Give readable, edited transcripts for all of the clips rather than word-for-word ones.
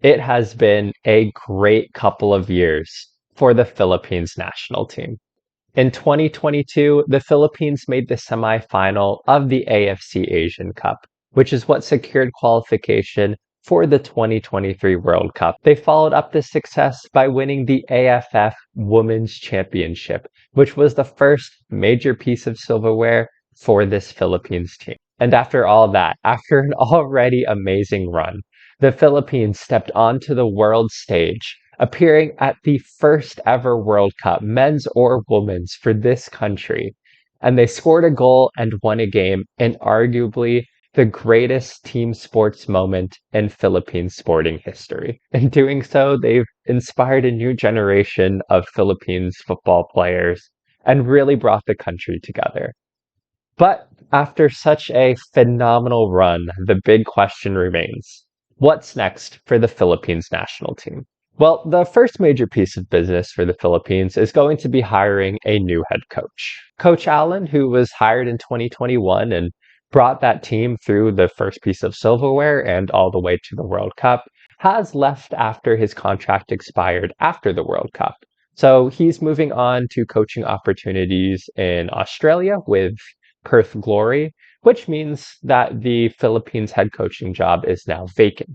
It has been a great couple of years for the Philippines national team. In 2022, the Philippines made the semifinal of the AFC Asian Cup, which is what secured qualification for the 2023 World Cup. They followed up this success by winning the AFF Women's Championship, which was the first major piece of silverware for this Philippines team. And after all that, after an already amazing run, the Philippines stepped onto the world stage, appearing at the first ever World Cup, men's or women's, for this country. And they scored a goal and won a game in arguably the greatest team sports moment in Philippine sporting history. In doing so, they've inspired a new generation of Philippines football players and really brought the country together. But after such a phenomenal run, the big question remains, what's next for the Philippines national team? Well, the first major piece of business for the Philippines is going to be hiring a new head coach. Coach Allen, who was hired in 2021 and brought that team through the first piece of silverware and all the way to the World Cup, has left after his contract expired after the World Cup. So he's moving on to coaching opportunities in Australia with Perth Glory, which means that the Philippines head coaching job is now vacant.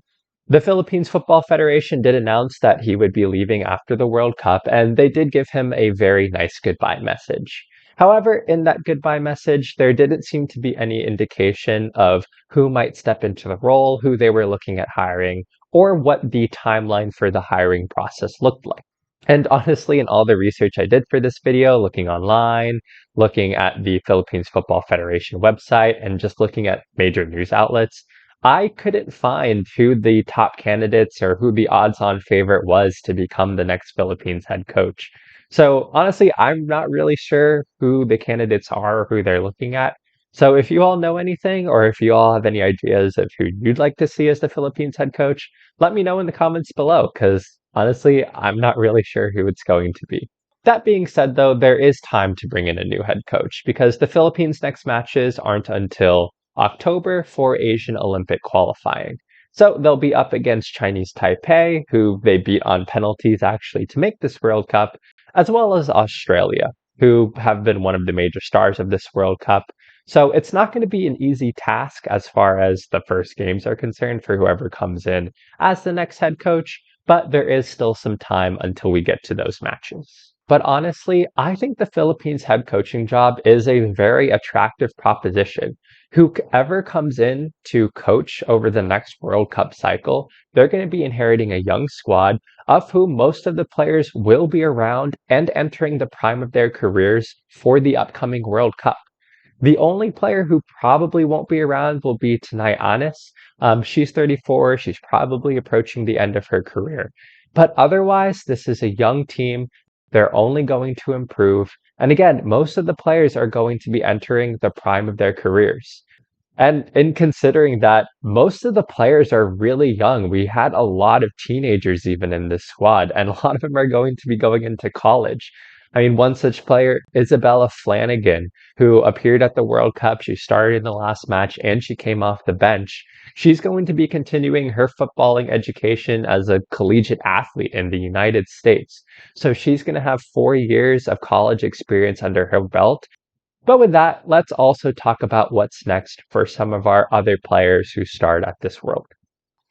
The Philippines Football Federation did announce that he would be leaving after the World Cup, and they did give him a very nice goodbye message. However, in that goodbye message, there didn't seem to be any indication of who might step into the role, who they were looking at hiring, or what the timeline for the hiring process looked like. And honestly, in all the research I did for this video, looking online, looking at the Philippines Football Federation website, and just looking at major news outlets, I couldn't find who the top candidates or who the odds-on favorite was to become the next Philippines head coach. So honestly, I'm not really sure who the candidates are or who they're looking at. So if you all know anything, or if you all have any ideas of who you'd like to see as the Philippines head coach, let me know in the comments below, because honestly, I'm not really sure who it's going to be. That being said, though, there is time to bring in a new head coach because the Philippines' next matches aren't until October for Asian Olympic qualifying. So they'll be up against Chinese Taipei, who they beat on penalties actually to make this World Cup, as well as Australia, who have been one of the major stars of this World Cup. So it's not going to be an easy task as far as the first games are concerned for whoever comes in as the next head coach, but there is still some time until we get to those matches. But honestly, I think the Philippines head coaching job is a very attractive proposition. Whoever comes in to coach over the next World Cup cycle, they're going to be inheriting a young squad of whom most of the players will be around and entering the prime of their careers for the upcoming World Cup. The only player who probably won't be around will be Tanay Anis. She's 34. She's probably approaching the end of her career. But otherwise, this is a young team. They're only going to improve. And again, most of the players are going to be entering the prime of their careers. And in considering that most of the players are really young, we had a lot of teenagers even in this squad, and a lot of them are going to be going into college. I mean, one such player, Isabella Flanagan, who appeared at the World Cup. She started in the last match and she came off the bench. She's going to be continuing her footballing education as a collegiate athlete in the United States. So she's going to have 4 years of college experience under her belt. But with that, let's also talk about what's next for some of our other players who start at this World.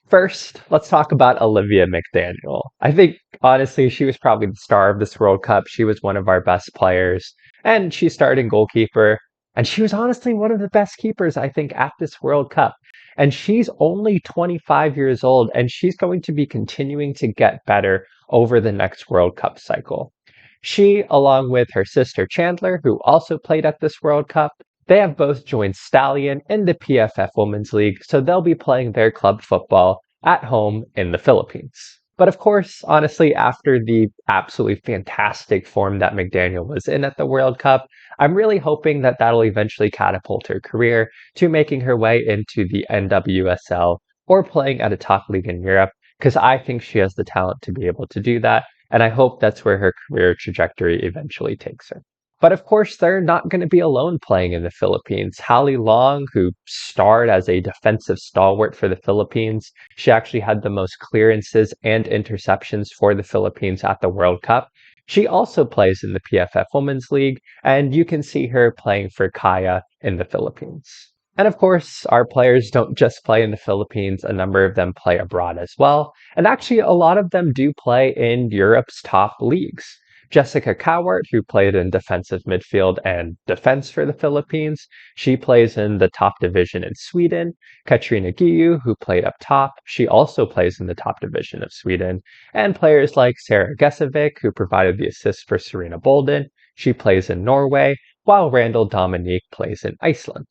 First, let's talk about Olivia McDaniel. I think, honestly, she was probably the star of this World Cup. She was one of our best players, and she's starting goalkeeper. And she was honestly one of the best keepers, I think, at this World Cup. And she's only 25 years old, and she's going to be continuing to get better over the next World Cup cycle. She, along with her sister Chandler, who also played at this World Cup, they have both joined Stallion in the PFF Women's League, so they'll be playing their club football at home in the Philippines. But of course, honestly, after the absolutely fantastic form that McDaniel was in at the World Cup, I'm really hoping that that'll eventually catapult her career to making her way into the NWSL or playing at a top league in Europe, because I think she has the talent to be able to do that, and I hope that's where her career trajectory eventually takes her. But of course, they're not going to be alone playing in the Philippines. Hallie Long, who starred as a defensive stalwart for the Philippines, she actually had the most clearances and interceptions for the Philippines at the World Cup. She also plays in the PFF Women's League, and you can see her playing for Kaya in the Philippines. And of course, our players don't just play in the Philippines, a number of them play abroad as well. And actually, a lot of them do play in Europe's top leagues. Jessica Cowart, who played in defensive midfield and defense for the Philippines, she plays in the top division in Sweden. Katrina Giu, who played up top, she also plays in the top division of Sweden. And players like Sarah Gesevic, who provided the assist for Serena Bolden, she plays in Norway, while Randall Dominique plays in Iceland.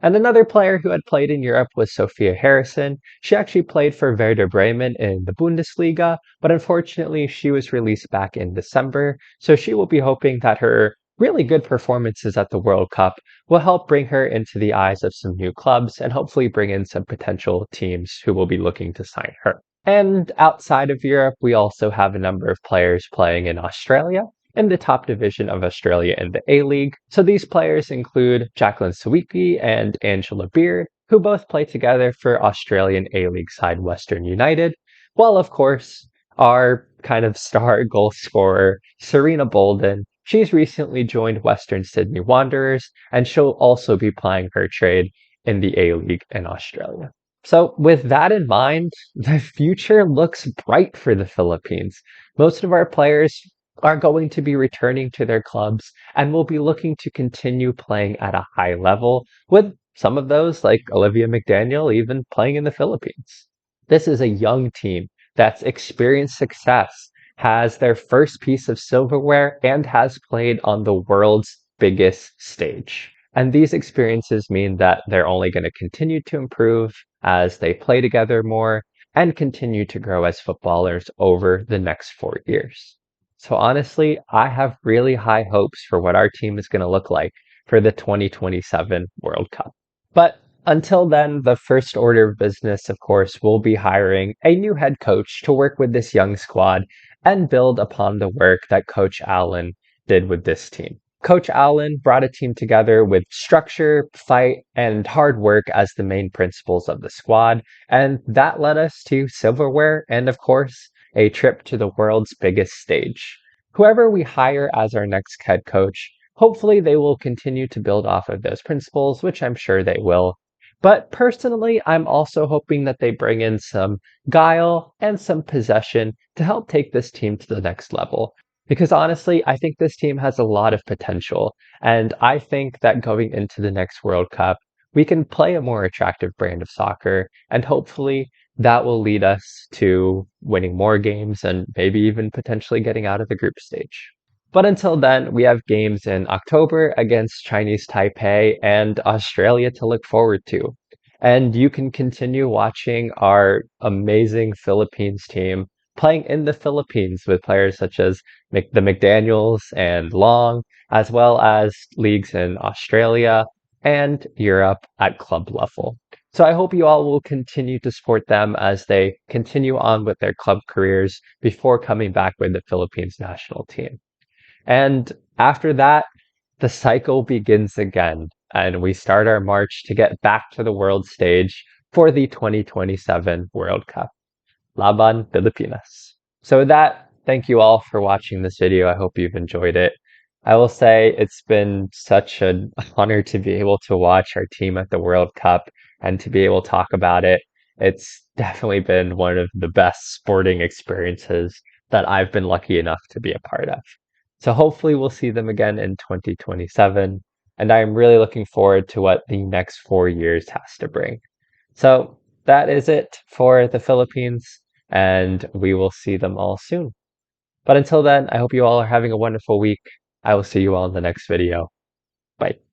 And another player who had played in Europe was Sophia Harrison. She actually played for Werder Bremen in the Bundesliga, but unfortunately she was released back in December, so she will be hoping that her really good performances at the World Cup will help bring her into the eyes of some new clubs and hopefully bring in some potential teams who will be looking to sign her. And outside of Europe, we also have a number of players playing in Australia in the top division of Australia in the A-League. So these players include Jacqueline Sawicki and Angela Beard, who both play together for Australian A-League side Western United, while of course our kind of star goal scorer, Serena Bolden, she's recently joined Western Sydney Wanderers, and she'll also be plying her trade in the A-League in Australia. So, with that in mind, the future looks bright for the Philippines. Most of our players are going to be returning to their clubs and will be looking to continue playing at a high level, with some of those, like Olivia McDaniel, even playing in the Philippines. This is a young team that's experienced success, has their first piece of silverware, and has played on the world's biggest stage. And these experiences mean that they're only going to continue to improve as they play together more and continue to grow as footballers over the next 4 years. So honestly, I have really high hopes for what our team is going to look like for the 2027 World Cup. But until then, the first order of business, of course, will be hiring a new head coach to work with this young squad and build upon the work that Coach Allen did with this team. Coach Allen brought a team together with structure, fight, and hard work as the main principles of the squad, and that led us to silverware and, of course, a trip to the world's biggest stage. Whoever we hire as our next head coach, hopefully they will continue to build off of those principles, which I'm sure they will. But personally, I'm also hoping that they bring in some guile and some possession to help take this team to the next level. Because honestly, I think this team has a lot of potential. And I think that going into the next World Cup, we can play a more attractive brand of soccer. And hopefully that will lead us to winning more games and maybe even potentially getting out of the group stage. But until then, we have games in October against Chinese Taipei and Australia to look forward to. And you can continue watching our amazing Philippines team playing in the Philippines with players such as the McDaniels and Long, as well as leagues in Australia and Europe at club level. So I hope you all will continue to support them as they continue on with their club careers before coming back with the Philippines national team. And after that, the cycle begins again, and we start our march to get back to the world stage for the 2027 World Cup. Laban Pilipinas. So with that, thank you all for watching this video. I hope you've enjoyed it. I will say it's been such an honor to be able to watch our team at the World Cup and to be able to talk about it. It's definitely been one of the best sporting experiences that I've been lucky enough to be a part of. So hopefully we'll see them again in 2027. And I'm really looking forward to what the next 4 years has to bring. So that is it for the Philippines, and we will see them all soon. But until then, I hope you all are having a wonderful week. I will see you all in the next video. Bye.